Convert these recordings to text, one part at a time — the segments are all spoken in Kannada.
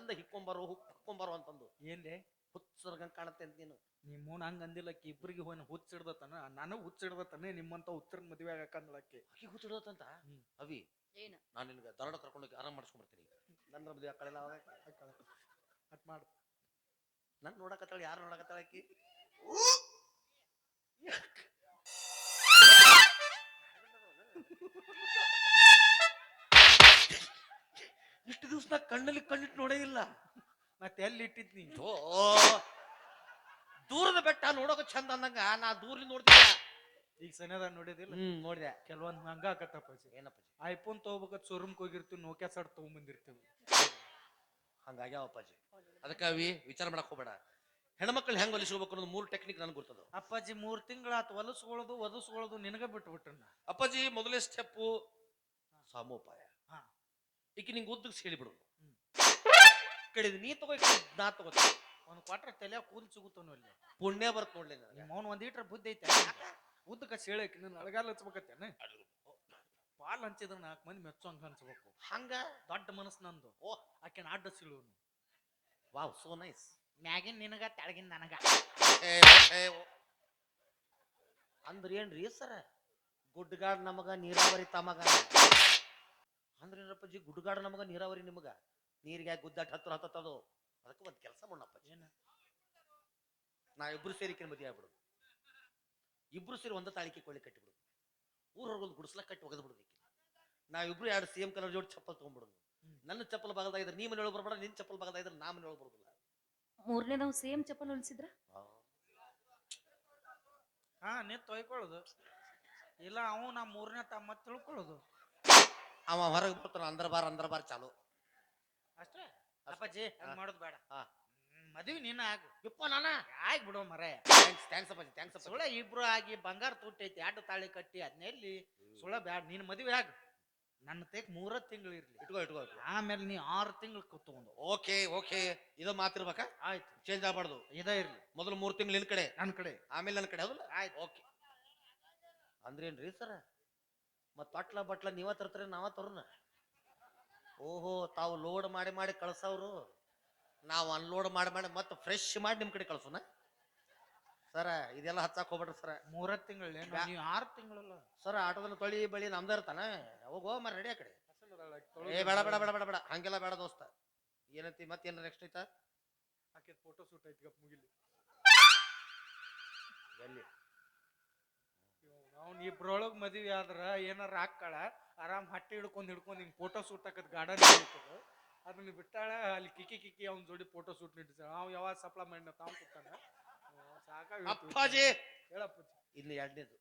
ಚಂದ ಹಿಕ್ಕೊಂಬಾರೋ ಅಂತಂದು ಏನ್ಲೆ ಹುಚ್ಚರ್ಗಂಗ್ ಕಾಣತ್ತೆ ಅಂತ ನೀನು. ನಿಮ್ಮನ್ ಹಂಗ ಅಂದಿಲ್ಲಕ್ಕಿ ಇಬ್ರಿಗೆ ಹೋಗಿ ಹುಚ್ಚಿಡ್ದತನ ನನಗ್ ಹುಚ್ಚಿಡ್ದತನ ನಿಮ್ಮಂತ ಹುಚ್ಚರ ಮದುವೆ ಆಗಕ್ಕಂದಳಕ್ಕಿ ಅಕ್ಕಿ ಹುಚ್ಚಿಡೋದಂತ. ಅವಿ ಏನ ನಾನು ನಿನ್ಗೆ ದರಡ ಕರ್ಕೊಂಡೋಗಿ ಆರಾಮ್ ಮಾಡಿಸ್ಕೊಂಡ್ಬರ್ತೀನಿ. ನನ್ನ ಮದುವೆ ಆಕಳೆಲ್ಲ ಅಟ್ ಮಾಡು. ನನ್ ನೋಡಕತ್ತಾಳ. ಯಾರು ನೋಡಕತ್ತಾಳ ಆಕಿ? ಇಷ್ಟು ದಿವ್ಸ ನಾ ಕಣ್ಣಲ್ಲಿ ಕಣ್ಣಿಟ್ಟು ನೋಡೇ ಇಲ್ಲ. ಮತ್ತೆ ಎಲ್ಲಿ ಇಟ್ಟಿದ್ನಿ? ದೂರದ ಬೆಟ್ಟ ನೋಡೋಕ ಚಂದ ಅಂದಂಗ ನಾ ದೂರಿಂದ ನೋಡ್ತೀಯ. ಈಗ ಸನೇದ ನೋಡಿದಿಲ್ಲ? ನೋಡಿದೆ. ಕೆಲವೊಂದ್ ಹಂಗ ಆಕತ್ತಪ್ಪಾಜಿ. ಏನಪ್ಪಾಜಿ? ಐಫೋನ್ ತಗೋಬೇಕ ಶೋರೂಮ್ಗೆ ಹೋಗಿರ್ತೀವಿ, ನೋಕ್ಯಾ ಸಟ್ ತಗೊಂಡ್ಬಂದಿರ್ತೀವಿ. ಹಂಗಾಗ್ಯಾವಪ್ಪಾಜಿ. ಅದಕ್ಕೆ ಅವಿ ವಿಚಾರ ಮಾಡಕ್ ಹೋಗ್ಬೇಡ. ಹೆಣ್ಮಕ್ಳು ಹೆಂಗ್ ಹೊಲಿಸ್ಕೋಬೇಕು ಅನ್ನೋದು 3 ಟೆಕ್ನಿಕ್ ನನ್ಗೆ ಗೊತ್ತದ. ಅಪ್ಪಾಜಿ 3 ತಿಂಗಳಾತು ಹೊಲಸ್ಕೊಳ್ಳೋದು ಒದಸ್ಕೊಳ್ಳೋದು ನಿನಗ ಬಿಟ್ಬಿಟ್ಟಣ್ಣ. ಅಪ್ಪಾಜಿ ಮೊದಲೇ ಸ್ಟೆಪ್ಪು ಸಾಮೋಪಾಯ. ಈಕಿ ನಿಂಗೆ ಉದ್ದಕ್ಕೆ ಹೇಳಿಬಿಡು. ಕಡಿದ ನೀ ತಗೋ, ನಾ ತಗೋತೀನಿ. ಒಂದು ಕ್ವಾಟ್ರ ತಲೆ ಕೂಲ್ ಸಿಗುತ್ತವನು ಅಲ್ಲಿ. ಪುಣ್ಯ ಬರ್ತ ನೋಡ್ಲಿ. ಮೌನ್ ಒಂದ್ ಈಟ್ರ ಬುದ್ಧಿ ಐತೆ. ಉದ್ದಕ ಸೇಳಕ್ಕೆ ನಿನ್ನ ಅಳಗಾಲ ಹಚ್ಬೇಕತ್ತೇನೆ. ಪಾಲ್ ಹಂಚಿದ್ರ 4 ಮಂದಿ ಮೆಚ್ಚೋಂಗ ಹಂಚ್ಬೇಕು. ಹಂಗ ದೊಡ್ಡ ಮನಸ್ಸು ನಂದು. ಆಕೆ ಅಡ್ಡ ಸಿಳುವನು. Wow, so nice. ಮ್ಯಾಗಿನ್ ನಿನಗ ತೆಳಗಿನ ನನಗ ಅಂದ್ರ ಏನ್ರಿ ಸರ? ಗುಡ್ಡಗಾಡ್ ನಮಗ ನೀರಾವರಿ ತಮಗ ಅಂದ್ರೆ ಏನಪ್ಪಜ್ಜಿ? ಗುಡ್ಡಗಾಡ ನಮಗ ನೀರಾವರಿ ನಿಮಗ. ನೀರಿಗೆ ಗುದ್ದಾಟ ಹತ್ತದು. ಅದಕ್ಕೆ ಒಂದ್ ಕೆಲಸ ಮಾಡಪ್ಪಜ್ಜಿ, ನಾವಿಬ್ರು ಸೇರಿಕೆ ಮದುವೆ ಆಗ್ಬಿಡುದು. ಇಬ್ರು ಸೇರಿ ಒಂದ ತಾಳಿಕೆ ಕೊಳ್ಳಿ ಕಟ್ಟಿಬಿಡುದು. ಊರೊಳಗೊಂದು ಗುಡಿಸ್ಲ ಕಟ್ಟಿ ಒಗದ್ ಬಿಡುದು. ನಾವಿಬ್ರು 2 ಸೇಮ್ ಕಲರ್ ಜೋಡಿ ಚಪ್ಪಲ್ ತಗೊಂಡ್ಬಿಡುದು. ನನ್ನ ಚಪ್ಪಲ್ ಭಾಗದಾಗ ಇದ್ರೆ ನೀ ಮನೆಯೊಳಗೆ ಬರ್ಬೇಡ, ನಿನ್ ಚಪ್ಪಲ್ ಭಾಗದಾಗ ಇದ್ರೆ ನಾ ಮನೆಯೊಳಗೆ ಬರುದಿಲ್ಲ. ಮೂರನೇ ನಾವು ಸೇಮ್ ಚಪ್ಪಲ್ ಹೊಲಿಸಿದ್ರ ನೀ ತೊಯ್ಕೊಳ್ಳೋದು ಇಲ್ಲ. ಅವು ನಾ 3ನೇ ತಮ್ಮ ತಿಳ್ಕೊಳ್ಳೋದು. ಅವ ಹೊರಗೆ ಬರ್ತಾನ. ಅಂದ್ರ ಬಾರ್ ಚಾಲು ಅಷ್ಟೇ. ಅಪ್ಪಾಜಿ ಹಂಗ ಮಾಡೋದು ಬೇಡ. ಮದುವೆ ನೀನ ಆಗ. ಯಪ್ಪ ನಾನ ಆಗಿ ಬಿಡೋ ಮರೆ. ಥ್ಯಾಂಕ್ಸ್ ಅಪ್ಪಾಜಿ, ಥ್ಯಾಂಕ್ಸ್ ಅಪ್ಪ. ಸುಳ ಇಬ್ರು ಆಗಿ ಬಂಗಾರ ತುಟ್ಟೈತಿ 2 ತಾಳಿ ಕಟ್ಟಿ ಅದನ್ನೆಲ್ಲಿ ಸುಳ ಬ್ಯಾಡ. ನೀನ್ ಮದುವೆ ಆಗ. ನನ್ನ ತೇಕ್ 3 ತಿಂಗಳು ಇರ್ಲಿ. ಇಟ್ಕೋ. ಆಮೇಲೆ ನೀ 6 ತಿಂಗಳು ತಗೊಂಡು. ಓಕೆ ಇದು ಮಾತಿರ್ಬೇಕಾ? ಆಯ್ತು, ಚೇಂಜ್ ಆಗ್ಬಾರ್ದು. ಇದೇ ಇರ್ಲಿ. ಮೊದಲು 3 ತಿಂಗಳು ನಿನ್ ಕಡೆ, ನನ್ನ ಕಡೆ, ಆಮೇಲೆ ನನ್ನ ಕಡೆ. ಹೌದಲ್ಲ? ಆಯ್ತು. ಓಕೆ. ಅಂದ್ರೇನ್ರಿ ಸರ? ಮತ್ ಬಟ್ಲ ನೀವ ತರ್ತಾರೆ, ನಾವ ತರೋಣ? ಓಹೋ, ತಾವು ಲೋಡ್ ಮಾಡಿ ಕಳ್ಸವ್ರು, ನಾವು ಅನ್ಲೋಡ್ ಮಾಡಿ ಮತ್ತೆ ಫ್ರೆಶ್ ಮಾಡಿ ನಿಮ್ ಕಡೆ ಕಳ್ಸೋಣ ಸರ. ಇದೆಲ್ಲ ಹಚ್ಚಾಕ್ ಹೋಗ್ಬೇಡ್ರಿ ಸರ. 3 ತಿಂಗಳು ನೀವು 6 ತಿಂಗಳಲ್ಲ ಸರ. ಆಟೋದಲ್ಲಿ ತೊಳಿ ಬಳಿ ನಮ್ದ ಇರ್ತಾನ. ಹೋಗೋ ಮರ ರೆಡಿ ಆ ಕಡೆ. ಬೇಡ ಹಂಗೆಲ್ಲ ಬೇಡ ದೋಸ್ತ. ಏನಂತಿ? ಮತ್ತೇನ ನೆಕ್ಸ್ಟ್ ಐತಾ? ಆಕೆ ಫೋಟೋ ಶೂಟ್ ಐತಿ. ಗಪ್ ಮುಗಿಲಿ. ಎಲ್ಲಿ ಅವ್ನು ಇಬ್ರೊಳಗ್ ಮದ್ವಿ ಆದ್ರ ಏನಾರ ಹಾಕಳ ಆರಾಮ್ ಹಟ್ಟಿ ಹಿಡ್ಕೊಂಡ್ ಹಿಂಗ್ ಫೋಟೋ ಶೂಟ್ ಹಾಕದ್ ಗಾರ್ಡನ್ ಇರ್ತದ. ಅದನ್ನ ಬಿಟ್ಟಾಳ ಅಲ್ಲಿ ಕಿಕ್ಕಿ ಅವ್ನ ಜೋಡಿ ಫೋಟೋ ಶೂಟ್ ನಿಟ್ಟಿಸ. ಅವ್ ಯಾವಾಗ ಸಪ್ಲ ಮಾಡಿ ತಾವ್ ಕೂತಾನ. ಸಾಕಾಗ ಅಪ್ಪಾಜಿ. ಹೇಳಪ್ಪಾಜಿ. ಇಲ್ಲಿ ಎರಡನೇದು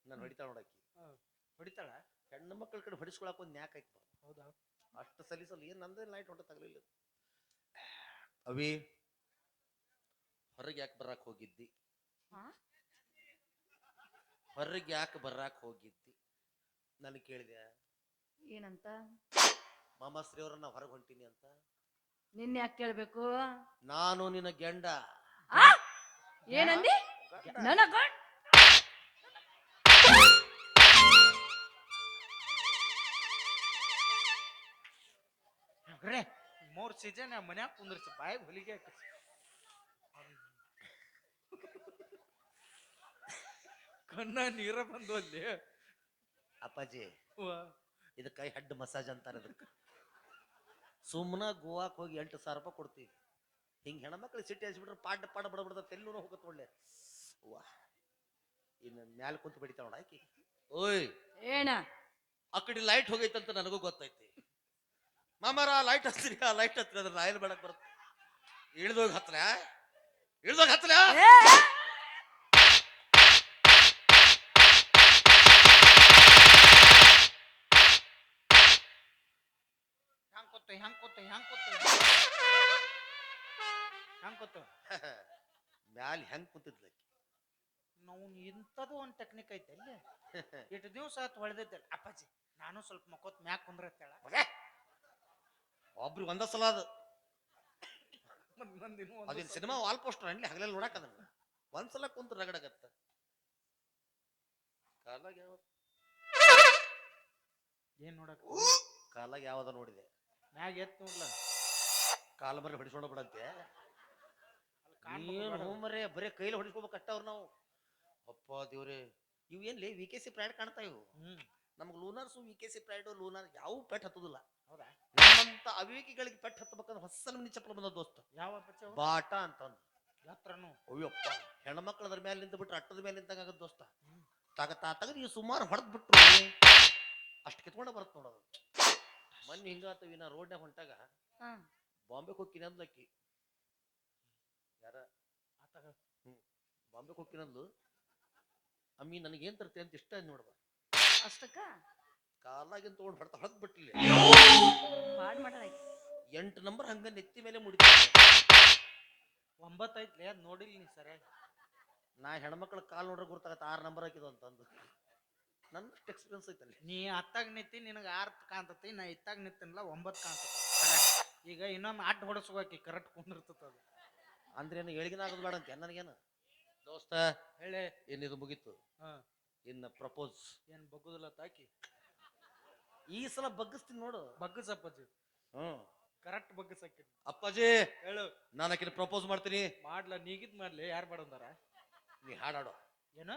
ನಾನು ಹೊಡಿತಾಳ ನೋಡಾಕಿ. ಹೊಡಿತಾಳ? ಹೆಣ್ಣು ಮಕ್ಕಳ ಕಡೆ ಹೊಡಿಸ್ಕೊಳಕ್ ಒಂದ್ ನ್ಯಾಕ್ ಆಯ್ತು. ಹೌದಾ? ಅಷ್ಟು ಸಲೀಸಲ್ಲ. ಏನ್ ನಂದೇ ಲೈಟ್ ಹೊಂಟ ತಗಲಿಲ್ಲ. ಅವಿ, ಹೊರಗೆ ಯಾಕೆ ಬರಾಕ್ ಹೋಗಿದ್ದಿ? ಹೊರಗೆ ಯಾಕೆ ಬರಾಕ್ ಹೋಗಿದ್ದಿ ನನಗೆ ಕೇಳಿದೆ. ಏನಂತ? ಮಾಮಾಶ್ರೀ ಅವ್ರನ್ನ ಹೊರಗೆ ಹೊಂಟೀನಿ ಅಂತ. ನಿನ್ನ ಯಾಕೆ ಕೇಳ್ಬೇಕು? ನಾನು ನಿನ್ನ ಗಂಡ. ಏನಂದಿ? ನನಗ ಮೂರ್ ಸೀಸನ್ ಮನ್ಯಾಗ ಕುಂದ್ರಸಿ ಬಾಯಿಗೆ ಹೊಲಿಗೆ ಕಣ್ಣ ನೀರ ಬಂದು ಅಲ್ಲಿ. ಅಪ್ಪಾಜಿ, ಇದಕ್ಕ ಹೆಡ್ ಮಸಾಜ್ ಅಂತಾರ. ಅದಕ್ಕೆ ಸುಮ್ಮನ ಗೋವಾಕ್ ಹೋಗಿ 8,000 ರೂಪಾಯಿ ಕೊಡ್ತೀವಿ. ಹಿಂಗ ಹೆಣ್ಮಕ್ಳು ಸಿಟ್ಟಿ ಹಚ್ಬಿಟ್ರೆ ಪಾಡ ಬಡಬಡ್ದ ತೆಲ್ಲೂರು ಹೋಗತ್. ಒಳ್ಳೆ ಇನ್ನು ಮ್ಯಾಲ ಕುಂತು ಬಿಡಿತಾವ ನೋಡ ಆಕಿ. ಓಯ್ ಏನ? ಆ ಕಡೆ ಲೈಟ್ ಹೋಗೈತಂತ ನನಗೂ ಗೊತ್ತೈತಿ. ಮಾಮಾರ ಲೈಟ್ ಹಚ್ತೀರಿ, ಲೈಟ್ ಹತ್ತಿರ ಅದ್ರ ರಾಯಲ್ ಬೇಡಕ್ ಬರುತ್ತೆ. ಇಳ್ದೋಗಿ ಹತ್ರ ಮ್ಯಾಲ ಹೆಂಗ್ ಕುಂತಿದ್ಲ ನಾವು. ಇಂಥದ್ದು ಒಂದ್ ಟೆಕ್ನಿಕ್ ಐತೆ ಅಲ್ಲಿ. ಇಷ್ಟು ದಿವ್ಸ ಆತ್ ಹೊಳೆದೈತಲ್ಲ. ಅಪ್ಪಾಜಿ ನಾನು ಸ್ವಲ್ಪ ಮಕ್ಕೋತ್ ಮ್ಯಾಕ್ ಕುಂದ್ರತ್ತೇಳ. ಒಬ್ರಿಗೆ ಒಂದ ಸಲ ಅದು. ಅದಿನ ಸಿನಿಮಾ ವಾಲ್ ಪೋಸ್ಟರ್ ಅನ್ಲಿ ಹಗಲೆಲ್ಲ ನೋಡಕ್ ಅದನ್ನ ಒಂದ್ಸಲ ಕುಂತು ರಗಡಗತ್ತ. ಕಾಲಾಗ ಏನ್ ನೋಡಕ್? ಕಾಲಾಗ ಯಾವ್ದ ನೋಡಿದೆ? ಮ್ಯಾಗ ಎತ್ ನೋಡ್ಲ. ಕಾಲ ಮರ ಹೊಡಿಸ್ಕೊಂಡು ಬಿಡಂತೆ ಕಾಣ್ಬೇಕು ಏನು ಬೇಡ. ಮರೇ ಬರೇ ಕೈಲಿ ಹೊಡಿಸ್ಕೋಬೇಕಷ್ಟ ಅವ್ರು ನಾವು ಅಪ್ಪ ದೇವ್ರೆ ಇವು ಏನ್ಲಿ ವಿ ಕೆ ಸಿ ಪ್ರೈಡ್ ಕಾಣ್ತಾ ಇವು ನಮ್ಗೆ lunars V K C pride lunar ಯಾವ ಪೆಟ್ ಹತ್ತುದಿಲ್ಲ ಹೌದಾ ನಮ್ಮಂತ ಅವಿವೇಕಿಗಳಿಗೆ ಪೆಟ್ ಹತ್ತಬೇಕಂದ್ರೆ ಹೊಸ ನಮ್ನಿ ಚಪ್ಪಲ ಬಂದ ದೋಸ್ತ ಯಾವ ಪಚ್ಚ ಬಾಟ ಅಂತಂದು ಯಾತ್ರನು ಅಯ್ಯಪ್ಪ ಹೆಣ್ಮಕ್ಳು ಅದ್ರ ಮೇಲೆ ನಿಂತು ಬಿಟ್ರೆ ಅಟ್ಟದ ಮೇಲೆ ನಿಂತಾಗ ಆಗದ್ ದೋಸ್ತ ತಗದು ನೀವು ಸುಮಾರು ಹೊಡೆದ್ ಬಿಟ್ರು ಅಷ್ಟು ಕಿತ್ಕೊಂಡ ಬರತ್ ನೋಡೋದು ಮೊನ್ನೆ ಹಿಂಗಾತವಿ ನಾ ರೋಡ್ನಾಗ ಹೊಂಟಾಗ ಹಾ ಬಾಂಬೆಗೆ ಹೋಗ್ತೀನಿ ಅಂದ್ಲಕ್ಕಿ ಯಾರ ಆತಾಗ ಬಾಂಬೆಗೆ ಹೋಗ್ತೀನಂದ್ಲು ಅಮ್ಮಿ ನನಗೇನ್ ತರ್ತೆ ಅಂತ ಇಷ್ಟ ನೋಡ್ಬ ಅಷ್ಟಕ್ಕ ಕಾಲಾಗಿನ್ ತಗೊಂಡು ಹೊಡ್ತಾ ಹೊಡೆದ್ ಬಿಟ್ಟಿಲ್ಲ ಬಾಡ್ ಮಾಡಲ್ಲ 8 ನಂಬರ್ ಹಂಗ ನೆತ್ತಿ ಮೇಲೆ ಮುಡಿತ 9 ಐತ್ಲೆ ಅದ್ ನೋಡಿಲ್ಲ ನೀ ಸರಿಯಾಗಿ ನಾ ಹೆಣ್ಮಕ್ಳ ಕಾಲ್ ನೋಡ್ರೆ ಗುರ್ತಾಗತ್ತ 6 ನಂಬರ್ ಹಾಕಿದ್ ಅಂತಂದು ನನ್ನಷ್ಟು ಎಕ್ಸ್ಪೀರಿಯನ್ಸ್ ಐತಲ್ಲಿ ನೀ ಹತ್ತಾಗ ನಿತ್ತಿ ನಿನಗೆ 6 ಕಾಣ್ತತಿ ನಾ ಇತ್ತಾಗ ನಿತ್ತನಲ್ಲ 9 ಕಾಣ್ತತಿ ಈಗ ಇನ್ನೊಮ್ಮೆ ಅಡ್ಡ ಹೊಡಸ್ಕೋಕಿ ಕರೆಕ್ಟ್ ಕುಂದಿರ್ತದ ಅದು ಅಂದ್ರೆ ಏನು ಏಳಿಗೆನ ಆಗೋದು ಬೇಡ ಅಂತ ನನಗೇನು ದೋಸ್ತ ಹೇಳಿ ಏನಿದು ಮುಗೀತು ಹಾ ಇನ್ನು ಪ್ರಪೋಸ್ ಏನ್ ಬಗ್ಗುದಿಲ್ಲ ತಾಕಿ ಈ ಸಲ ಬಗ್ಗಿಸ್ತೀನಿ ನೋಡು ಬಗ್ಗಸಪ್ಪಾಜಿ ಕರೆಕ್ಟ್ ಬಗ್ಗಸಕ್ಕಿ ಅಪ್ಪಾಜಿ ಹೇಳು ನಾನು ಆಕಿನ ಪ್ರಪೋಸ್ ಮಾಡ್ತೀನಿ ಮಾಡ್ಲ ನೀಗಿದ್ ಮಾಡ್ಲಿ ಯಾರು ಮಾಡಂದಾರ ನೀ ಹಾಡಾಡೋ ಏನು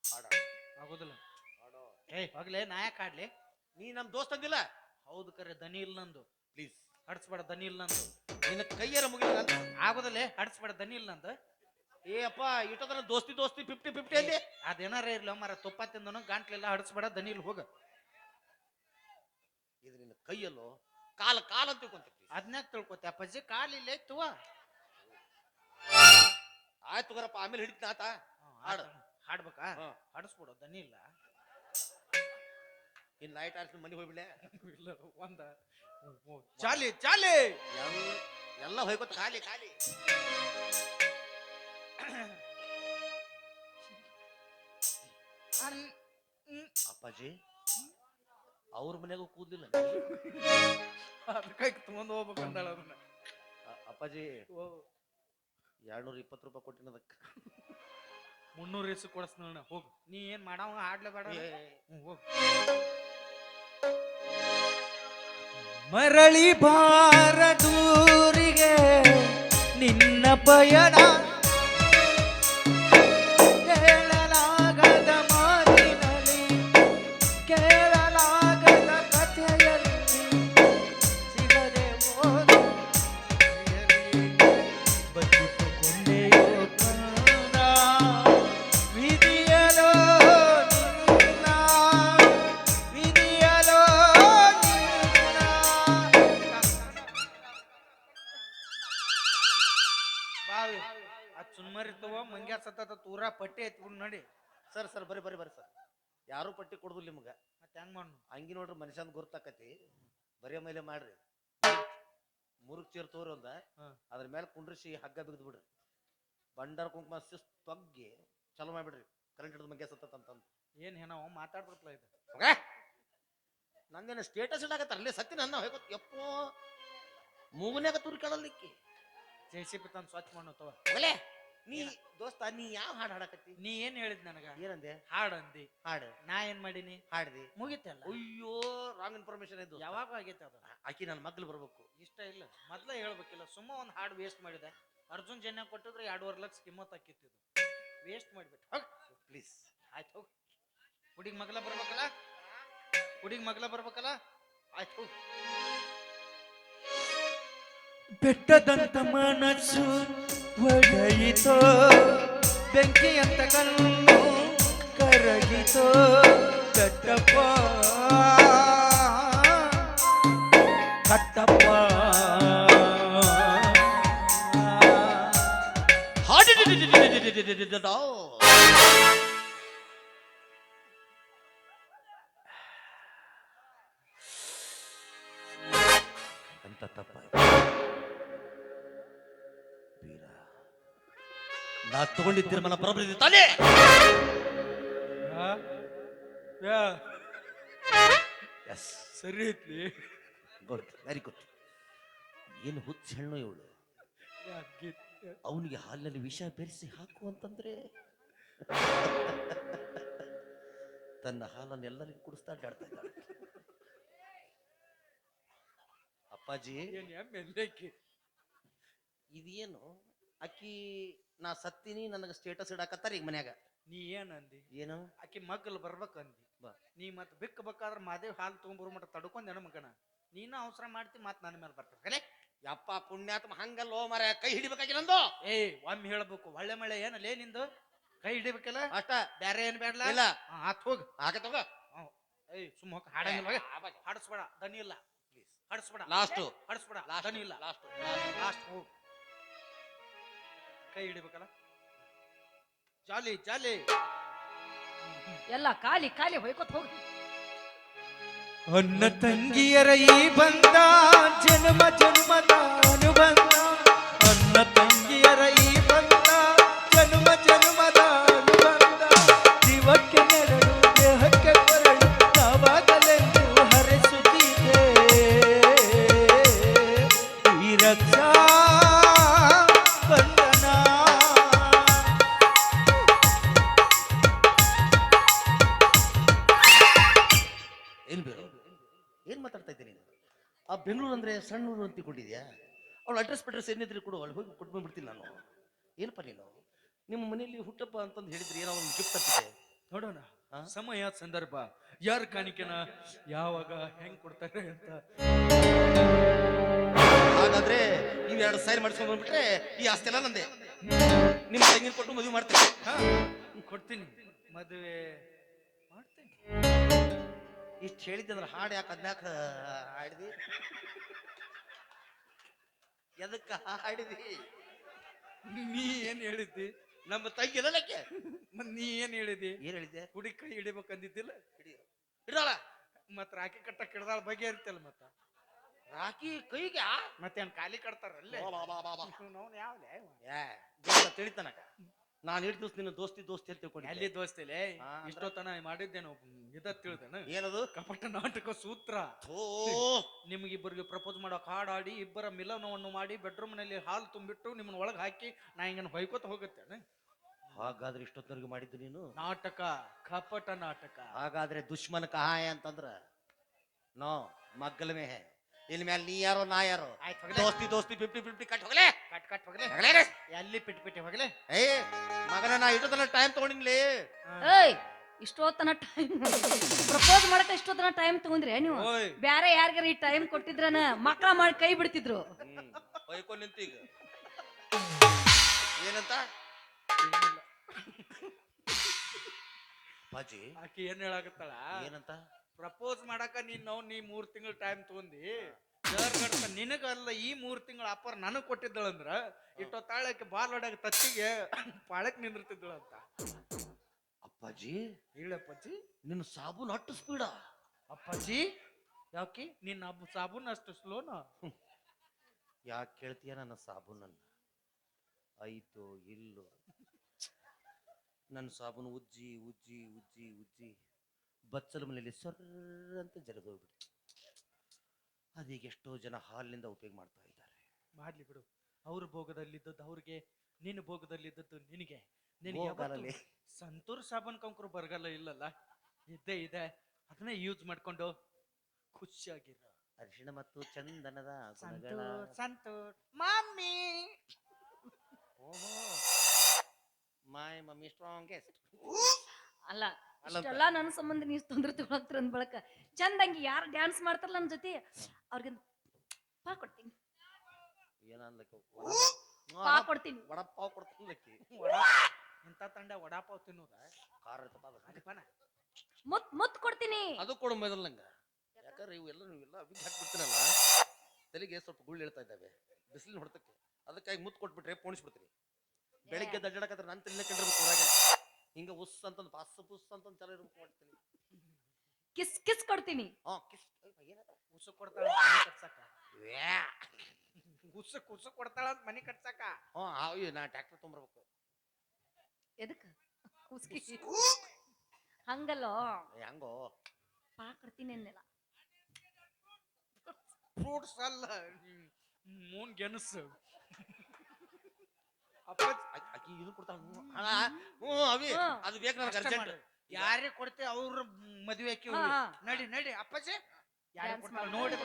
ಹಾಡ ಆಗೋದಿಲ್ಲ ಹಾಡೋ ಏಯ್ ಹೋಗ್ಲಿ ನಾ ಯಾಕೆ ಆಡ್ಲಿ ನೀ ನಮ್ ದೋಸ್ತ ಅಂದಿಲ್ಲ ಹೌದು ಕರೆ ದನಿ ಇಲ್ಲ ನಂದು ಪ್ಲೀಸ್ ಹಡ್ಸ್ಬೇಡ ದನಿ ಇಲ್ಲ ನಂದು ನಿನ್ನ ಕೈಯಾರ ಮುಗಿಲ್ಲ ಅಂತ ಆಗೋದಲ್ಲೇ ಹಡ್ಸ್ಬೇಡ ದನಿ ಇಲ್ಲ ನಂದು ಏ ಅಪ್ಪ ಇಟ್ಟದ್ರ ದೋಸ್ತಿ 50-50 ಅಲ್ಲಿ ಅದೇನಾರ ಇರ್ಲಿ ಮರ ತುಪ್ಪ ತಿಂದನು ಗಂಟ್ಲೆಲ್ಲ ಹಡ್ಸ್ಬೇಡ ದನಿ ಇಲ್ಲ ಹೋಗ ಇದು ನಿನ್ನ ಕೈಯಲ್ಲೋ ಕಾಲ ಅಂತ ತಿಳ್ಕೊಂತ ಅದ್ನಾಗ ತಿಳ್ಕೊತೆ ಅಪ್ಪಾಜಿ ಕಾಲಿಲ್ಲ ಇತ್ತುವ ಆಯ್ತು ತಗೋರಪ್ಪ ಆಮೇಲೆ ಹಿಡಿತೀನಿ ಆತ ಹಾಡು ಹಾಡ್ಬೇಕಾ ಹಾ. ಹಡ್ಸ್ಬಿಡು ದನಿ ಇಲ್ಲ ಇನ್ ಲೈಟ್ ಆರ್ಸಿ ಮನೆಗೆ ಹೋಗ್ಬಿಡ್ಲೆ ಇಲ್ಲ ಒಂದ ಚಾಲಿ ಚಾಲಿ ಎಲ್ಲ ಹೋಯ್ಕೊತ ಖಾಲಿ ಅಪ್ಪಾಜಿ ಅವ್ರ ಮನೆಗೂ ಕೂದ್ಲಿಲ್ಲ ಅದಕ್ಕೆ ತಗೊಂಡ್ ಹೋಗ್ಬೇಕಂದಾಳ ಅದನ್ನ ಅಪ್ಪಾಜಿ 220 ರೂಪಾಯಿ ಕೊಟ್ಟಿನ ಅದಕ್ಕೆ 300 ಇಸು ಕೊಡಿಸ್ನ ಹೋಗು ನೀ ಏನ್ ಮಾಡವ ಹಾಡ್ಲೇ ಬೇಡ ಹೋಗು ಮರಳಿ ಬಾರದೂರಿಗೆ ನಿನ್ನ ಪಯಣ ಕೇಳಲಾಗದ ಮಾತಿನಲ್ಲಿ ಕೇಳಲಾಗದ ಕಥೆಯಲ್ಲಿ ಸಿಗದೆ ಹೋದ ಬದುಕುಕೊಂಡೆಯೋ ಕಂದ ವಿಧಿಯಲೋ ನಿನ್ನ ವಿಧಿಯಲೋ ನಿನ್ನ ಬಾವಿ ಆ ಚುನ್ಮರಿತವ ಮಂಗ್ಯ ಸತತ ತೂರ ಪಟ್ಟಿ ಎತ್ಬಿಡ್ ನೋಡಿ ಸರ್ ಬರ್ರಿ ಸರ್ ಯಾರು ಪಟ್ಟಿ ಕೊಡುದಿಲ್ಲ ನಿಮ್ಗ ಮತ್ತೆ ಹೆಂಗ್ ಮಾಡು ಹಂಗಿ ನೋಡ್ರಿ ಮನುಷ್ಯನ್ ಗುರ್ತಾಕತಿ ಬರೀ ಮೇಲೆ ಮಾಡ್ರಿ ಮುರುಗ್ ಚೇರ್ ತೋರಿ ಒಂದ ಅದ್ರ ಮೇಲೆ ಕುಂಡ್ರಿಸಿ ಹಗ್ಗ ಬಿಗ್ದು ಬಿಡ್ರಿ ಬಂಡಾರ ಕುಂಕುಮ ತೊಗ್ಗಿ ಚಲೋ ಮಾಡ್ಬಿಡ್ರಿ ಕರೆಂಟ್ ಹಿಡಿದು ಮಂಗ್ಯ ಸತ್ತ ಅಂತಂದು ಏನ್ ಏನೋ ಮಾತಾಡ್ಬಿಡ್ತಲ ಇದು ನಂದೇನು ಸ್ಟೇಟಸ್ ಇಡಾಕತ್ತಾರ ಅಲ್ಲೇ ಸತ್ತಿ ನನ್ನ ಹೋಗೋದು ಎಪ್ಪೋ ಮೂಗನ್ಯಾಗ ತುರಿ ಕೇಳಲಿಕ್ಕಿ JCB ತಂದು ಸ್ವಚ್ಛ ಮಾಡೋ ತವ ನೀ ದೋಸ್ತ ನೀ ಯಾವ ಹಾಡು ಹಾಡಕತ್ತಿ ನೀ ಏನ್ ಹೇಳಿದ್ ನನಗ ಏನಂದೆ ಹಾಡು ಅಂದಿ ಹಾಡು ನಾ ಏನ್ ಮಾಡೀನಿ ಹಾಡ್ದಿ ಮುಗಿತಲ್ಲ ಅಯ್ಯೋ ರಾಂಗ್ ಇನ್ಫಾರ್ಮೇಶನ್ ಇದು ಯಾವಾಗ ಆಗೈತೆ ಅದು ಆಕಿ ನನ್ನ ಮಗ್ಳು ಬರ್ಬೇಕು ಇಷ್ಟ ಇಲ್ಲ ಮೊದ್ಲೇ ಹೇಳ್ಬೇಕಿಲ್ಲ ಸುಮ್ಮ ಒಂದ್ ಹಾಡು ವೇಸ್ಟ್ ಮಾಡಿದೆ ಅರ್ಜುನ್ ಜನ್ಯ ಕೊಟ್ಟಿದ್ರೆ 2.5 ಲಕ್ಷ ಕಿಮ್ಮತ್ ಹಾಕಿತ್ತು ವೇಸ್ಟ್ ಮಾಡ್ಬಿಟ್ಟು ಹೋಗ್ ಪ್ಲೀಸ್ ಆಯ್ತು ಹೋಗ್ ಹುಡುಗಿ ಮಗ್ಲ ಬರ್ಬೇಕಲ್ಲ ಆಯ್ತು ಹೋಗ್ ಬೆಟ್ಟದಂತ ಮನಸ್ಸು ಒಡೆಯಿತೋ ಬೆಂಕಿ ಅಂತ ಕಣ್ಣು ಕರಗಿತೋ ಕಟ್ಟಪ್ಪ ಅಂತ ತಪ್ಪ ವೀರ ನಾ ತಗೊಂಡಿದ್ದ ತೀರ್ಮಾನ ಬರೋಬ್ಬರಿ ತಾನೇ ಎಸ್ ಸರಿ ಐತ್ಲಿ ಗುಡ್ ವೆರಿ ಗುಡ್ ಏನು ಹುಚ್ಚ ಹೆಣ್ಣು ಇವಳು ಅವನಿಗೆ ಹಾಲಿನಲ್ಲಿ ವಿಷ ಬೆರೆಸಿ ಹಾಕು ಅಂತಂದ್ರೆ ತನ್ನ ಹಾಲನ್ನು ಎಲ್ಲರಿಗೂ ಕುಡಿಸ್ತಾ ಅಡ್ಡಾಡ್ತಾ ಇದ್ದಾಳೆ ಅಪ್ಪಾಜಿ ಏನ್ ಎಮ್ಮೆಲ್ಲೇಕಿ ಇದೇನು ಅಕ್ಕಿ ನಾ ಸತ್ತೀನಿ ನನಗೆ ಸ್ಟೇಟಸ್ ಇಡಾಕತ್ತಾರ ಈಗ ಮನ್ಯಾಗ. ನೀ ಏನಂದಿ? ಏನು ಆಕಿ ಮಗ್ಗಲ್ ಬರ್ಬೇಕಂದಿ. ಬಾ. ನೀ ಮತ್ ಬಿಕ್ಕಬೇಕಾದ್ರ ಮಾದೇವ್ ಹಾಲು ತಗೊಂಬರೋ ಮಟ್ಟ ತಡ್ಕೊಂಡ್ ಮಗನ ನೀನ ಅವಸರ ಮಾಡ್ತಿ ಮತ್ ನನ್ನ ಮೇಲೆ ಬರ್ತಾರೆ. ಯಪ್ಪ ಪುಣ್ಯಾತ್ಮ ಹಂಗಲ್ಲೋ ಮರ ಕೈ ಹಿಡಿಬೇಕಾಗಿ ನಂದು. ಒಮ್ಮೆ ಹೇಳ್ಬೇಕು ಒಳ್ಳೆ ಮಳೆ ಏನಲ್ಲೇ ನಿಂದು ಕೈ ಹಿಡಿಬೇಕಲ್ಲ ಅಷ್ಟ ಬ್ಯಾರೆ ಏನ್ ಬೇಡಲ್ಲ. ಇಲ್ಲ ಆತ್ ಹೋಗ್ ಹಾಗೆ ತಗೋ. ಸುಮ್ಮ ಹೋಗ ಹಾಡಂಗಿಲ್ಲ ಹಾಡಿಸ್ಬೇಡ ದನಿ ಇಲ್ಲ ಪ್ಲೀಸ್ ಹಾಡಿಸ್ಬೇಡ ಲಾಸ್ಟು ಹಾಡಿಸ್ಬೇಡ ದನಿ ಇಲ್ಲ ಲಾಸ್ಟ್ ಹೋಗ್ ಕೈ ಹಿಡಿಬೇಕಲ್ಲ ಜಾಲಿ ಜಾಲಿ ಎಲ್ಲ ಖಾಲಿ ಖಾಲಿ ಹೊಯ್ಕೊತ ಹೋಗಿ. ಅನ್ನ ತಂಗಿಯರ ಈ ಬಂದ ಜನ್ಮ ಜನ್ಮದ ಅನುಬಂಧ. ಅನ್ನ ತಂಗಿಯರ ಈ ಬಂದ ಜನ್ಮ ಜನ್ಮದ ಅನುಬಂಧ. ಜೀವಕ್ಕೆ ನೆರಳು ದೇಹಕ್ಕೆ ಕೊರಳು ನಾವಾಗಲೆಂದು ಹರಿಸುತ್ತಿದೆ ಈ ರಕ್ಷಾ ಬಂಧನ. ಏನ್ ಬೇರು ಏನ್ ಮಾತಾಡ್ತಾ ಇದ್ದೀನಿ? ಆ ಬೆಂಗಳೂರು ಅಂದ್ರೆ ಸಣ್ಣ ಊರು ಅಂತ ತಿಳ್ಕೊಂಡಿದ್ಯಾ? ಅವಳು ಅಡ್ರೆಸ್ ಪಡ್ರೆಸ್ ಏನಿದ್ರಿ ಕೊಡು, ಅಲ್ಲಿ ಹೋಗಿ ಕೊಟ್ಟು ಬಂದ್ಬಿಡ್ತೀನಿ ನಾನು. ಏನಪ್ಪ ನೀನು ನಿಮ್ಮ ಮನೆಯಲ್ಲಿ ಹುಟ್ಟಪ್ಪ ಅಂತಂದು ಹೇಳಿದ್ರಿ, ಏನೋ ಒಂದು ಗಿಫ್ಟ್ ಅಂತಿದೆ ನೋಡೋಣ ಹಾ? ಸಮಯ ಸಂದರ್ಭ ಯಾರ ಕಾಣಿಕೆನ ಯಾವಾಗ ಹೆಂಗ್ ಕೊಡ್ತಾರೆ ಅಂತ. ಹಾಗಾದ್ರೆ ನೀವು 2 ಸೈನ್ ಮಾಡಿಸ್ಕೊಂಡು ಬಂದ್ಬಿಟ್ರೆ ಈ ಆಸ್ತಿ ಎಲ್ಲ ನಂದೆ. ನಿಮ್ಮ ತಂಗಿನ ಕೊಟ್ಟು ಮದುವೆ ಮಾಡ್ತೀನಿ. ಹಾ ಕೊಡ್ತೀನಿ ಮದುವೆ ಮಾಡ್ತೀನಿ. ಇಷ್ಟು ಹೇಳಿದ್ದೆ ಅಂದ್ರೆ ಹಾಡು ಯಾಕೆ ಅದ್ನ್ಯಾಕ ಹಾಡಿದಿ? ಎದಕ್ಕ ಹಾಡಿದಿ? ನೀ ಏನ್ ಹೇಳಿದ್ದಿ? ನಮ್ಮ ತಂಗಿ ಎದಕ್ಕೆ ಮತ್ ನೀ ಏನ್ ಹೇಳಿದಿ? ಏನ್ ಹೇಳಿದ್ದೆ? ಹುಡಿ ಕೈ ಹಿಡಿಬೇಕಂದಿದ್ದಿಲ್ಲ ಇಡಲ್ಲ ಮತ್ ರಾಖಿ ಕಟ್ಟ ಕಿಡ್ದಾಳ ಬಗ್ಗೆ ಇರ್ತಲ್ಲ ಮತ್ತ ರಾಕಿ ಕೈಗೆ ಮತ್ತೇನ್ ಖಾಲಿ ಕಟ್ತಾರಲ್ಲೇ ನಾವು ಯಾವ್ಲೆ ತಿಳಿತಾನಕ. ನಾನು ಇಟ್ಟು ದಿವಸ ನಿನ್ನ ದೋಸ್ತಿ ದೋಸ್ತಿ ಅಂತ ತಿಳ್ಕೊಂಡು ಅಲ್ಲಿ ದೋಸ್ತಿಲೆ ಹಾ, ಅಂದ್ರೆ? ಇಷ್ಟೊತ್ತನ ಮಾಡಿದ್ದೇನು ಇದ ತಿಳಿದೇನ ಏನದು? ಕಪಟ ನಾಟಕ ಸೂತ್ರ. ಓ ನಿಮ್ಗಿಬ್ಬರಿಗೆ ಪ್ರಪೋಸ್ ಮಾಡೋ ಹಾಡಾಡಿ ಇಬ್ಬರ ಮಿಲನವನ್ನು ಮಾಡಿ ಬೆಡ್ರೂಮ್ ನಲ್ಲಿ ಹಾಲು ತುಂಬಿಟ್ಟು ನಿಮ್ಮನ್ನ ಒಳಗ್ ಹಾಕಿ ನಾ ಹಿಂಗನ್ ಹೊಯ್ಕೋತ ಹೋಗುತ್ತೇನೆ. ಹಾಗಾದ್ರೆ ಇಷ್ಟೊತ್ತವರೆಗೆ ಮಾಡಿದ್ದು ನೀನು ನಾಟಕ ಕಪಟ ನಾಟಕ. ಹಾಗಾದ್ರೆ ದುಶ್ಮನ ಕಹಾಯ ಅಂತಂದ್ರ ನೋ ಮಗ್ಗಲ ಮೇ ಹೇ. ಇನ್ ಮೇಲೆ ನೀ ಯಾರೋ ನಾ ಯಾರೋ ದೋಸ್ತಿ ದೋಸ್ತಿ 50-50 ಕಟ್ ಹೋಗ್ಲೇ ಕಟ್ ಕಟ್ ಹೋಗ್ಲೆ ಹೋಗ್ಲೇ. ಎಲ್ಲಿ ಪಿಟ್ ಪಿಟಿ ಹೋಗ್ಲೆ. ಏ ಮಗನ ನಾ ಇಷ್ಟೊತ್ತನ ಟೈಮ್ ತಗೊಂಡಿನ್ಲಿ. ಏಯ್ ಇಷ್ಟೊತ್ತನ ಟೈಮ್ ಪ್ರಪೋಸ್ ಮಾಡಕ ಇಷ್ಟೊತ್ತನ ಟೈಮ್ ತಗೊಂಡ್ರೆ ನೀವು? ಓಯ್ ಬ್ಯಾರೆ ಯಾರಿಗಾರ ಈ ಟೈಮ್ ಕೊಟ್ಟಿದ್ರನ ಮಕ್ಳ ಮಾಡಿ ಕೈ ಬಿಡ್ತಿದ್ರು. ಹೊಯ್ಕೊಂಡ್ ನಿಂತು ಈಗ ಏನಂತ ಬಾಜಿ ಆಕಿ ಏನ್ ಹೇಳಾಕತ್ತಾಳ? ಏನಂತ? ಪ್ರಪೋಸ್ ಮಾಡಾಕ ನೀ 3 ತಿಂಗಳು ಟೈಮ್ ತಗೊಂಡಿ ಗಡ್ತ ನಿನಗಲ್ಲ ಈ 3 ತಿಂಗಳ ಆಫರ್ ನನಗ್ ಕೊಟ್ಟಿದ್ದಳಂದ್ರ ಇಟ್ಟೊತ್ತಾಳಕ್ಕೆ ಬಾಲ್ ಹೊಡ್ಯಾಗ ತತ್ತಿಗೆ ಪಾಳಕ್ ನಿಂದಿರ್ತಿದ್ದಳಂತ. ಅಪ್ಪಾಜಿ ಹೇಳಪ್ಪಾಜಿ ನಿನ್ನ ಸಾಬೂನ್ ಅಟ್ಟು ಸ್ಪೀಡ. ಅಪ್ಪಾಜಿ ಯಾಕೆ ನಿನ್ನ ಸಾಬೂನ್ ಅಷ್ಟು ಸ್ಲೋನಾ? ಯಾಕೆ ಕೇಳ್ತೀಯ ನನ್ನ ಸಾಬೂನನ್ನ? ಆಯ್ತು ಇಲ್ಲೋ ನನ್ನ ಸಾಬೂನು ಉಜ್ಜಿ ಉಜ್ಜಿ ಉಜ್ಜಿ ಉಜ್ಜಿ ಬಚ್ಚಲ ಮನೆಯಲ್ಲಿ ಸರ್ರ ಅಂತ ಜರದೋಗ್ಬಿಟ್ಟು ಅದೀಗ ಎಷ್ಟೋ ಜನ ಹಾಲಿನಿಂದ ಉಪಯೋಗ ಮಾಡ್ತಾ ಇದ್ದಾರೆ. ಮಾಡ್ಲಿ ಬಿಡು, ಅವ್ರ ಭೋಗದಲ್ಲಿದ್ದದ್ದು ಅವ್ರಿಗೆ, ನಿನ್ನ ಭೋಗದಲ್ಲಿದ್ದದ್ದು ನಿನಗೆ. ಭೋಗದಲ್ಲಿ ಸಂತೂರ್ ಸಾಬನ್ ಕಂಕರು ಬರಗಲ್ಲ ಇಲ್ಲಲ್ಲ, ಇದ್ದೇ ಇದೆ. ಅದನ್ನೇ ಯೂಸ್ ಮಾಡ್ಕೊಂಡು ಖುಷಿಯಾಗಿರ. ಅರಿಶಿಣ ಮತ್ತು ಚಂದನದ ಸಂತೂರ್ ಸಂತೂರ್ ಮಮ್ಮಿ. ಓಹೋ ಮೈ ಮಮ್ಮಿ ಸ್ಟ್ರಾಂಗೆಸ್ಟ್. ಅಲ್ಲ ಇಷ್ಟೆಲ್ಲ ನನ್ನ ಸಂಬಂಧ ನೀವು ತೊಂದ್ರೆ ತಗೊಳಕ್ತರ ಅಂದ್ ಬಳಕ ಚಂದಂಗಿ ಯಾರು ಡ್ಯಾನ್ಸ್ ಮಾಡ್ತಾರಲ್ಲ ನನ್ನ ಜೊತೆ ಅವ್ರಿಗೆ ಪಾ ಕೊಡ್ತೀನಿ. ಏನಂದ್ಲಕ್ಕೆ? ಪಾ ಕೊಡ್ತೀನಿ. ವಡಪಾವ್ ಕೊಡ್ತಿಲ್ಲಕ್ಕಿ. ಇಂಥ ತಂಡ ವಡಾಪಾವ್ ತಿನ್ನೋದ ಖಾರ ಇರ್ತಪ್ಪ. ಮುತ್ ಮುತ್ ಕೊಡ್ತೀನಿ. ಅದು ಕೊಡು ಮೊದಲು ನಂಗೆ. ಯಾಕಂದ್ರೆ ನೀವೆಲ್ಲ ಅವಿಗೆ ಹಾಕ್ಬಿಡ್ತೀರಲ್ಲ, ತಲೆಗೆ ಸ್ವಲ್ಪ ಗುಳ್ಳು ಹೇಳ್ತಾ ಇದ್ದಾವೆ ಬಿಸಿಲಿನ ಹೊಡೆತಕ್ಕೆ. ಅದಕ್ಕಾಗಿ ಮುತ್ತು ಕೊಟ್ಬಿಟ್ರೆ ಪೋಣಿಸ್ಬಿಡ್ತೀನಿ. ಬೆಳಿಗ್ಗೆ ದಡ್ಡಾಡಕತ್ರ ನನ್ನ ತಲೆ ಕಂಡಿರ್ಬೇಕು ಹೊರಗೆ ಹಿಂಗ ಉಸ್ ಅಂತಂದು ಪಾಸ್ ಪುಸ್ ಅಂತಂದು ಚಲ ಇರ್ಬೇಕು ಮಾಡ್ತೀನಿ. ಕಿಸ್ ಕಿಸ್ ಕೊಡ್ತೀನಿ. ಕಿಸ್ ಉಸು ಕೊಡ್ತಾಳ ಮನಿ ಕಟ್ಸಕ. ಉಸು ಕೊಡ್ತಾಳ ಅಂತ ಮನಿ ಕಟ್ಸಕ. ನಾ ಟ್ಯಾಕ್ಟರ್ ತೊಗೊಂಬರ್ಬೇಕು. ಎದಕ್ಕ ಹಂಗಲ್ಲೋ ಹೆಂಗೋ ಪಾ ಕೊಡ್ತೀನಿ ಅನ್ನೆಲ್ಲ. ಫ್ರೂಟ್ಸ್ ಅಲ್ಲ ಮೂನ್ ಗೆಣಸು. ಅಕ್ಕಿ ಇದು ಕೊಡ್ತಾಳ. ಅವಿ ಅದು ಬೇಕು ನನಗೆ ಅರ್ಜೆಂಟ್. ಯಾರೇ ಕೊಡ್ತೇವೆ ಅವ್ರ ಮದುವೆ ನಡಿ ನಡಿ ಅಪ್ಪಾಜಿ ನೋಡಿ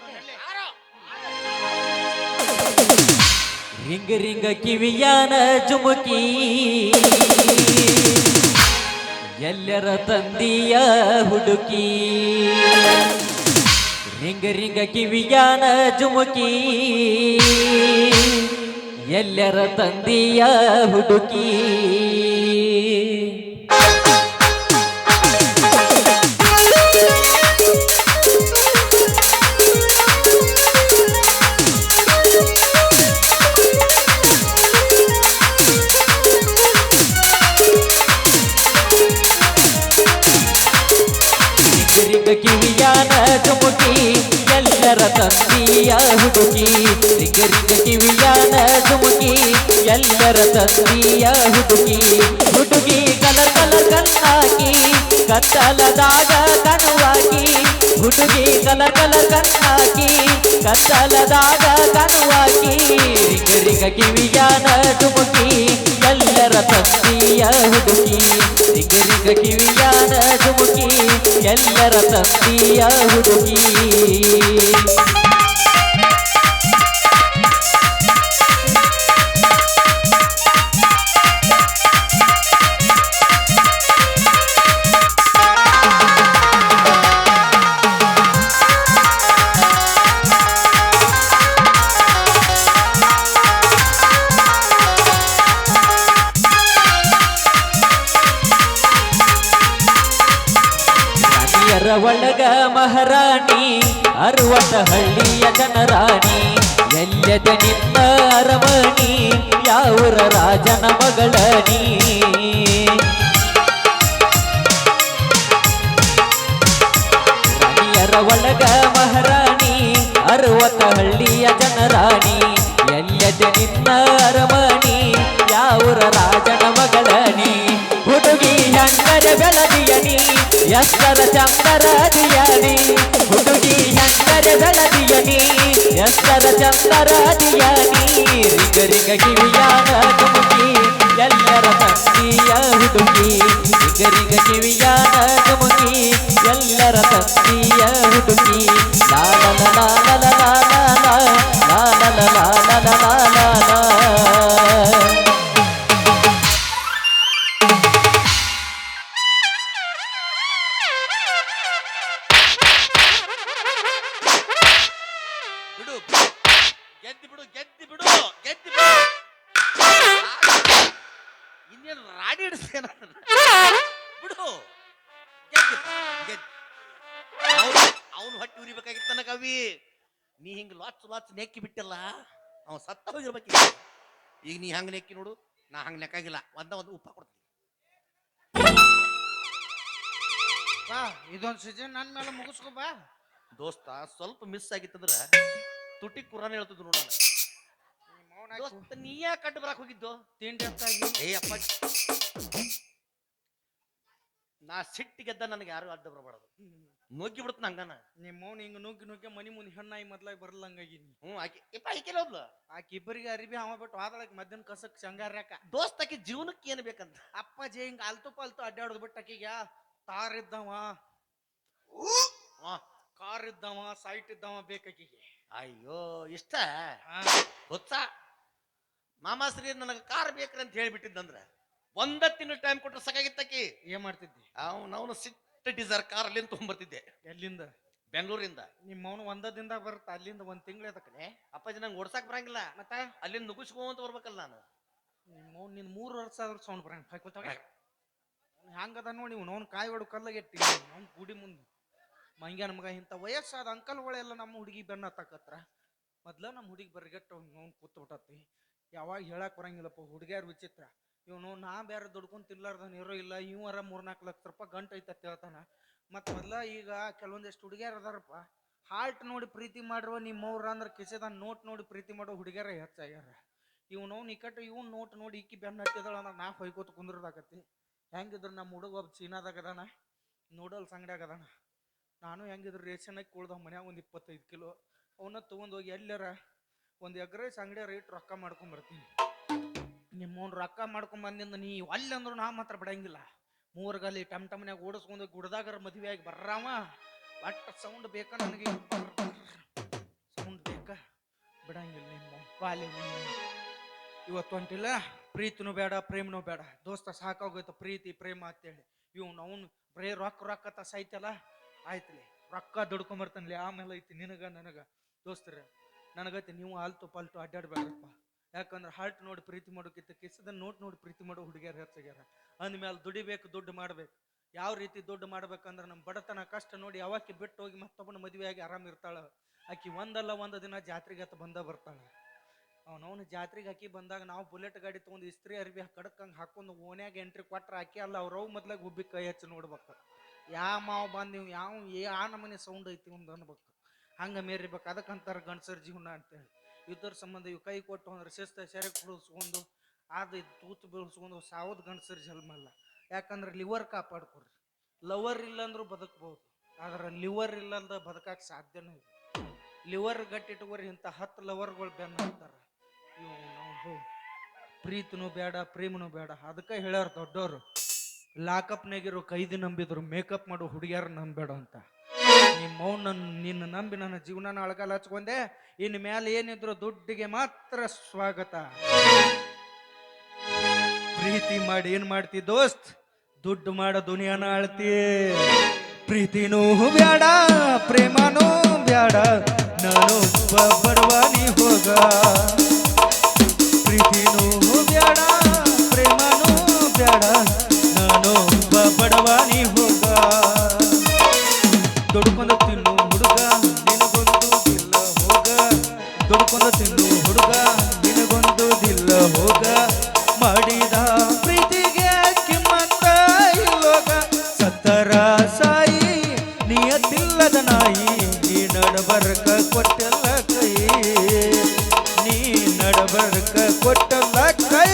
ರಿಂಗ ರಿಂಗ ಕಿವಿಯಾನ ಜುಮುಕಿ ಎಲ್ಲರ ತಂದಿಯ ಹುಡುಕಿ ರಿಂಗ ರಿಂಗ ಕಿವಿಯಾನ ಜುಮುಕಿ ಎಲ್ಲರ ತಂದಿಯ ಹುಡುಕಿ ರಿಂಗ ಕಿವಿಯಾನ ಜುಮುಕಿ ಎಲ್ಲರ ತಂದಿಯ ಹುಡುಕಿ ರಿಂಗ ರಿಂಗ ಕಿವಿಯಾನ ಜುಮುಕಿ ಎಲ್ಲರ ತಂದಿಯ ಹುಡುಕಿ ಹುಡುಗಿ ಕಲರ್ ಕಲರ್ ಕಣ್ಣಾಕಿ ಕತ್ತಲದಾಗ ಕನುವಾಗಿ ಹುಡುಗಿ ಕಲರ್ ಕಲರ್ ಕಣ್ಣಾಕಿ ಕತ್ತಲದಾಗ ಕನುವಾಗಿ ರಿಂಗ ರಿಂಗ ಕಿವಿಯಾನ ಜುಮುಕಿ ಎಲ್ಲರ ತಂದಿಯ ಹುಡುಕಿ ರಿಂಗ ರಿಂಗ ಕಿವಿಯಾನ ಜುಮುಕಿ ಎಲ್ಲರ ತಂದಿಯ ಹುಡುಗಿ ಒಳಗ ಮಹಾರಾಣಿ ಅರವತ್ತ ಹಳ್ಳಿಯ ಜನರಾಣಿ ಎಲ್ಲೆದೆ ನಿನ್ನ ಅರಮಣಿ ಯಾವರ ರಾಜನ ಮಗಳನಿ ರಾಣಿಯರ ಒಳಗ ಮಹಾರಾಣಿ ಅರವತ್ತ ಹಳ್ಳಿಯ ಜನರಾಣಿ ಎಲ್ಲೆದೆ ನಿನ್ನ ಅರಮಣಿ ಯಾವರ ರಾಜನ ಮಗಳನಿ ಹುಡುಗಿ ಹೆಂಗರ ಬೆಳದಿಯನಿ ಎಷ್ಟರ ಚಂದರ ದಿಯನಿ ಹುಡುಗಿ ಹೆಂಗರ ಬೆಳದಿಯನಿ ಎಷ್ಟರ ಚಂದರ ದಿಯನಿ ರಿಂಗ ರಿಂಗ ಕಿವಿಯಾನ ಜುಮುಕಿ ಎಲ್ಲರ ತಂದಿಯ ಹುಡುಗಿ ರಿಂಗ ರಿಂಗ ಕಿವಿಯಾನ ಜುಮುಕಿ ಎಲ್ಲರ ತಂದಿಯ ಹುಡುಗಿ ಲಾಲ ಲಾಲ ಲಾಲ ಲಾಲ ಲಾಲ ಲಾಲ ಇನ್ನೇನು ರಾಡಿ ಹಿಡಿಸ್ತೇನ ಬಿಡು ಅವನು ಹೊಟ್ಟಿ ಉರಿಬೇಕಾಗಿತ್ತನ ಕವಿ ನೀ ಹಿಂಗ ಲಾಚ್ ಲಾಚ್ ನೆಕ್ಕಿ ಬಿಟ್ಟಲ್ಲ ಅವ ಸತ್ತ ಹೋಗಿರ್ಬೇಕಿಲ್ಲ ಈಗ ನೀ ಹಂಗ ನೆಕ್ಕಿ ನೋಡು ನಾ ಹಂಗ ನೆಕ್ಕಾಗಿಲ್ಲ ಒಂದು ಉಪ್ಪ ಕೊಡ್ತೀನಿ ಬಾ ಇದೊಂದು ಸೀಸನ್ ನನ್ನ ಮೇಲೆ ಮುಗಿಸ್ಕೊ ಬಾ ದೋಸ್ತ ಸ್ವಲ್ಪ ಮಿಸ್ ಆಗಿತ್ತಂದ್ರ ತುಟಿ ಕುರಾನ್ ಹೇಳ್ತಿದ್ರು ನೋಡ ದೋಸ್ತ ನೀ ಯಾಕೆ ಕಟ್ಟು ಬರಾಕ್ ಹೋಗಿದ್ದು ತಿಂಡಿ ಅಂತ ಏ ಅಪ್ಪ ನಾ ಸಿಟ್ಟಿಗೆದ್ದ ನನಗೆ ಯಾರು ಅಡ್ಡ ಬರಬಾರದು ನುಗ್ಗಿ ಬಿಡ್ತ ಹಂಗನ ನಿಮ್ಮ ಮೌನ ಹಿಂಗ ನುಗ್ಗಿ ನುಗ್ಗಿ ಮನಿ ಮುಂದೆ ಹೆಣ್ಣಾಯಿ ಮೊದ್ಲಾಗಿ ಬರಲ್ಲ ಹಂಗಾಗಿ ಆಕೆ ಇಪ್ಪ ಆಕೆಲ್ಲ ಹೋದ್ಲು ಆಕೆ ಇಬ್ಬರಿಗೆ ಅರಿಬಿ ಅವ ಬಿಟ್ಟು ಆದಳಕ್ಕೆ ಮಧ್ಯಾಹ್ನ ಕಸಕ್ ಶಂಗಾರ್ಯಾಕ ದೋಸ್ತ ಆಕೆ ಜೀವನಕ್ಕೆ ಏನು ಬೇಕಂತ ಅಪ್ಪಾಜಿ ಹಿಂಗ ಅಲ್ತು ಪಲ್ತು ಅಡ್ಡಾಡೋದು ಬಿಟ್ಟು ಆಕಿಗ ತಾರ್ ಇದ್ದವ ಕಾರ್ ಇದ್ದವ ಸೈಟ್ ಇದ್ದವ ಬೇಕಾಕಿಗೆ ಅಯ್ಯೋ ಇಷ್ಟ ಗೊತ್ತಾ ಮಾಮಾಶ್ರೀ ನನಗೆ ಕಾರ್ ಬೇಕ್ರಿ ಅಂತ ಹೇಳ್ಬಿಟ್ಟಿದ್ದಂದ್ರ ಒಂದ ತಿಂಗಳು ಟೈಮ್ ಕೊಟ್ಟರೆ ಸಾಕಾಗಿತ್ತಕಿ ಏನ್ ಮಾಡ್ತಿದ್ದಿ ಅವನು ಸಿಟ್ಟ ಡಿಸೈರ್ ಕಾರ್ ಅಲ್ಲಿಂದ ತೊಗೊಂಡ್ಬರ್ತಿದ್ದೆ ಎಲ್ಲಿಂದ ಬೆಂಗಳೂರಿಂದ ನಿಮ್ಮ ಅವನು ಒಂದದಿಂದ ಬರುತ್ತೆ ಅಲ್ಲಿಂದ ಒಂದ್ ತಿಂಗಳು ಅದಕ್ಕೆ ಅಪ್ಪಾಜಿ ನಂಗೆ ಓಡ್ಸಾಕ್ ಬರಂಗಿಲ್ಲ ಮತ್ತ ಅಲ್ಲಿಂದ ನುಗ್ಗಿಸ್ಕೊಂತ ಬರ್ಬೇಕಲ್ಲ ನಾನು ನಿಮ್ಮ ಅವ್ನು ನಿನ್ 3 ವರ್ಷ ಆದ್ರೂ ಸೌಂಡ್ ಬರಂಗ ಹಂಗದ ನೋಡಿ ಅವ್ನು ಕಾಯಿ ಹೊಡು ಕಲ್ಲಾಗ ಇಟ್ಟಿ ಅವ್ನು ಗುಡಿ ಮುಂದೆ ಮಂಗ್ಯಾನ ಮಗ ಇಂಥ ವಯಸ್ಸಾದ ಅಂಕಲ್ಗಳೆಲ್ಲ ನಮ್ಮ ಹುಡುಗಿ ಬೆನ್ನ ಹತ್ತಕತ್ರ ಮೊದ್ಲ ನಮ್ಮ ಹುಡುಗಿ ಬರ್ಗೆಟ್ಟು ಅವ್ನು ಕೂತ್ ಬಿಟ್ಟತಿ ಯಾವಾಗ ಹೇಳಕ್ ಬರಂಗಿಲ್ಲಪ್ಪ ಹುಡುಗಿಯಾರ ವಿಚಿತ್ರ ಇವನು ನಾ ಬೇರೆ ದುಡ್ಕೊಂಡ್ ತಿನ್ಲಾರ್ದನ್ ಇರೋ ಇಲ್ಲ ಇವರ 3-4 ಲಕ್ಷ ರೂಪಾಯಿ ಗಂಟು ಐತೆ ಅಂತ ಹೇಳ್ತಾನ ಮತ್ ಮೊದ್ಲ ಈಗ ಕೆಲವೊಂದಿಷ್ಟು ಹುಡುಗಿಯರ್ ಅದಾರಪ್ಪ ಹಾಲ್ಟ್ ನೋಡಿ ಪ್ರೀತಿ ಮಾಡಿರುವ ನಿಮ್ಮವ್ರ ಅಂದ್ರೆ ಕಿಸೆದ ನೋಟ್ ನೋಡಿ ಪ್ರೀತಿ ಮಾಡೋ ಹುಡುಗಿಯರ ಹೆಚ್ಚಾಗ್ಯಾರ ಇವನು ನಿಕಟ್ಟು ಇವ್ನು ನೋಟ್ ನೋಡಿ ಈಕಿ ಬೆನ್ನ ಹತ್ತಿದಳ ಅಂದ್ರೆ ನಾ ಹೊಯ್ಕೋತ ಕುಂದ್ರದಾಕತಿ ಹೆಂಗಿದ್ರು ನಮ್ಮ ಹುಡುಗ ಒಬ್ಬ ಚೀನಾದಾಗ ಅದಾನ ನೂಡಲ್ಸ್ ಅಂಗಡಿಯಾಗ ಅದಾನ ನಾನು ಹೆಂಗಿದ್ರು ರೇಷನಾಗಿ ಕುಳ್ದ ಮನ್ಯಾಗ ಒಂದು 25 ಕಿಲೋ ಅವನ್ನ ತೊಗೊಂಡೋಗಿ ಎಲ್ಲಾರ ಒಂದು ಎಗ್ ರೈಸ್ ಅಂಗಡಿ ರೇಟ್ ರೊಕ್ಕ ಮಾಡ್ಕೊಂಬರ್ತೀನಿ ನಿಮ್ಮವ್ನು ರೊಕ್ಕ ಮಾಡ್ಕೊಂಬಂದಿಂದ ನೀ ಅಲ್ಲಿ ಅಂದ್ರು ನಾ ಮಾತ್ರ ಬಿಡಂಗಿಲ್ಲ 3 ಗಲ್ಲಿ ಟಮ್ಟಮ್ನ್ಯಾಗ ಓಡಿಸ್ಕೊಂಡು ಗುಡ್ದಾಗರ ಮದುವೆ ಆಗಿ ಬರ್ರಾವ ಒಟ್ಟು ಸೌಂಡ್ ಬೇಕಾ ನನಗೆ ಸೌಂಡ್ ಬೇಕಾ ಬಿಡಂಗಿಲ್ಲ ನಿಮ್ಮ ಬಾಲ್ಯ ಇವತ್ತು ಹೊಂಟಿಲ್ಲ, ಪ್ರೀತಿನೂ ಬೇಡ ಪ್ರೇಮನೂ ಬೇಡ ದೋಸ್ತ, ಸಾಕಾಗೋಯ್ತು ಪ್ರೀತಿ ಪ್ರೇಮ ಅಂತೇಳಿ. ಇವ್ನು ಅವ್ನು ಬರೇ ರೊಕ್ಕ ರೊಕ್ಕ ಸಾಯ್ತಲ್ಲ, ಆಯ್ತಲಿ ರೊಕ್ಕ ದುಡ್ಕೊಂಬರ್ತಾನಲಿ, ಆಮೇಲೆ ಐತಿ ನಿನಗ ನನಗ. ದೋಸ್ತರ ನನಗೈತಿ ನೀವು ಆಲ್ತು ಪಾಲ್ತು ಅಡ್ಡಾಡ್ಬೇಡ್ರಪ್ಪ. ಯಾಕಂದ್ರೆ ಹಾರ್ಟ್ ನೋಡಿ ಪ್ರೀತಿ ಮಾಡೋಕ್ಕಿಂತ ಕಿಸದ ನೋಡಿ ಪ್ರೀತಿ ಮಾಡೋ ಹುಡುಗಿಯರು ಹೆಚ್ಚಾಗ್ಯಾರ. ಅಂದ್ಮೇಲೆ ದುಡಿಬೇಕು, ದುಡ್ಡು ಮಾಡ್ಬೇಕು. ಯಾವ ರೀತಿ ದುಡ್ಡು ಮಾಡ್ಬೇಕಂದ್ರೆ ನಮ್ಮ ಬಡತನ ಕಷ್ಟ ನೋಡಿ ಯಾವಕ್ಕೆ ಬಿಟ್ಟು ಹೋಗಿ ಮತ್ತೊಬ್ಬನ ಮದುವೆಯಾಗಿ ಆರಾಮ್ ಇರ್ತಾಳ. ಆಕಿ ಒಂದಲ್ಲ ಒಂದು ದಿನ ಜಾತ್ರೆಗೆ ಹತ್ತ ಬಂದ ಬರ್ತಾಳ. ಅವನವನು ಜಾತ್ರೆಗೆ ಹಾಕಿ ಬಂದಾಗ ನಾವು ಬುಲೆಟ್ ಗಾಡಿ ತೊಗೊಂಡು ಇಸ್ತ್ರಿ ಅರ್ಬಿ ಕಡಕಂಗೆ ಹಾಕೊಂಡು ಓನ್ಯಾಗ ಎಂಟ್ರಿ ಕೊಟ್ರ ಹಾಕಿ ಅಲ್ಲ ಅವ್ರವ್ ಮೊದ್ಲಾಗ ಹುಬ್ಬಿ ಕೈ ಹಚ್ಚಿ ನೋಡ್ಬೇಕು. ಯಾವ ಮಾವು ಬಂದೀವಿ ಯಾವ ಆ ನಮನೆ ಸೌಂಡ್ ಐತಿ ಒಂದು ಅನ್ಬೇಕು, ಹಂಗೆ ಮೇರಿಬೇಕು. ಅದಕ್ಕಂತಾರೆ ಗಂಡಸರ ಜೀವನ ಅಂತೇಳಿ. ಇದ್ರ ಸಂಬಂಧ ಇವು ಕೈ ಕೊಟ್ಟು ಅಂದ್ರೆ ಶಿಸ್ತ ಸೆರೆಗೆ ಕುಡಿಸ್ಕೊಂಡು ಅದು ತೂತು ಬೀಳ್ಸ್ಕೊಂಡು ಸಾವದ್ ಗಂಡಸರ ಜನ್ಮಲ್ಲ. ಯಾಕಂದ್ರೆ ಲಿವರ್ ಕಾಪಾಡ್ಕೊಡ್ರಿ. ಲವರ್ ಇಲ್ಲಂದ್ರೂ ಬದುಕ್ಬೋದು, ಆದ್ರೆ ಲಿವರ್ ಇಲ್ಲಂದ ಬದುಕಕ್ಕೆ ಸಾಧ್ಯನೂ ಇಲ್ಲ. ಲಿವರ್ ಗಟ್ಟಿಟ್ಕೋರಿ, ಇಂಥ 10 ಲವರ್ಗಳು ಬೆನ್ನ ಹಾಕ್ತಾರ. ಇವು ನಾವು ಪ್ರೀತಿನೂ ಬೇಡ ಪ್ರೇಮನೂ ಬೇಡ. ಅದಕ್ಕೆ ಹೇಳ್ಯಾರ ದೊಡ್ಡವರು, ಲಾಕಪ್ನಾಗಿರೋ ಕೈದಿ ನಂಬಿದ್ರು ಮೇಕಪ್ ಮಾಡೋ ಹುಡುಗಿಯಾರ ನಂಬೇಡ ಅಂತ. ನಿಮ್ಮ ನಿನ್ನ ನಂಬಿ ನನ್ನ ಜೀವನ ಅಳಗಾಲ ಹಚ್ಕೊಂಡೆ. ಇನ್ನು ಮೇಲೆ ಏನಿದ್ರು ದುಡ್ಡಿಗೆ ಮಾತ್ರ ಸ್ವಾಗತ. ಪ್ರೀತಿ ಮಾಡಿ ಏನ್ ಮಾಡ್ತಿ ದೋಸ್ತ್, ದುಡ್ಡು ಮಾಡ ದುನಿಯಾನ ಆಳ್ತಿ. ಪ್ರೀತಿನೂ ಬ್ಯಾಡ ಪ್ರೇಮನೂ ಬ್ಯಾಡ, ನಾನು ಬಡವಾನಿ ಹೋಗ. ಪ್ರೀತಿನೂ ಬ್ಯಾಡ ಪ್ರೇಮನೂ ಬ್ಯಾಡ, ನಾನು ಬಡವಾನಿ ಹೋಗ. ದುಡ್ಕೊಂಡು ತಿನ್ನು ಹುಡುಗ ನಿನಗೊಂದು ದಿಲ್ಲ ಹೋಗ, ದುಡ್ಕೊಂಡು ತಿನ್ನು ಹುಡುಗ ನಿನಗೊಂದು ದಿಲ್ಲ ಹೋಗ. ಮಾಡಿದ ಪ್ರೀತಿಗೆ ಕಿಮ್ಮತ್ತ ಇಲ್ಲೋಗ, ಸತ್ತರ ಸಾಯಿ ನಿಯತ್ತಿಲ್ಲದ ನಾಯಿ. ನೀ ನಡಬರ್ಕ ಕೊಟ್ಟಲ್ಲ ಕೈ, ನೀ ನಡಬರ್ಕ ಕೊಟ್ಟಲ್ಲ ಕೈ.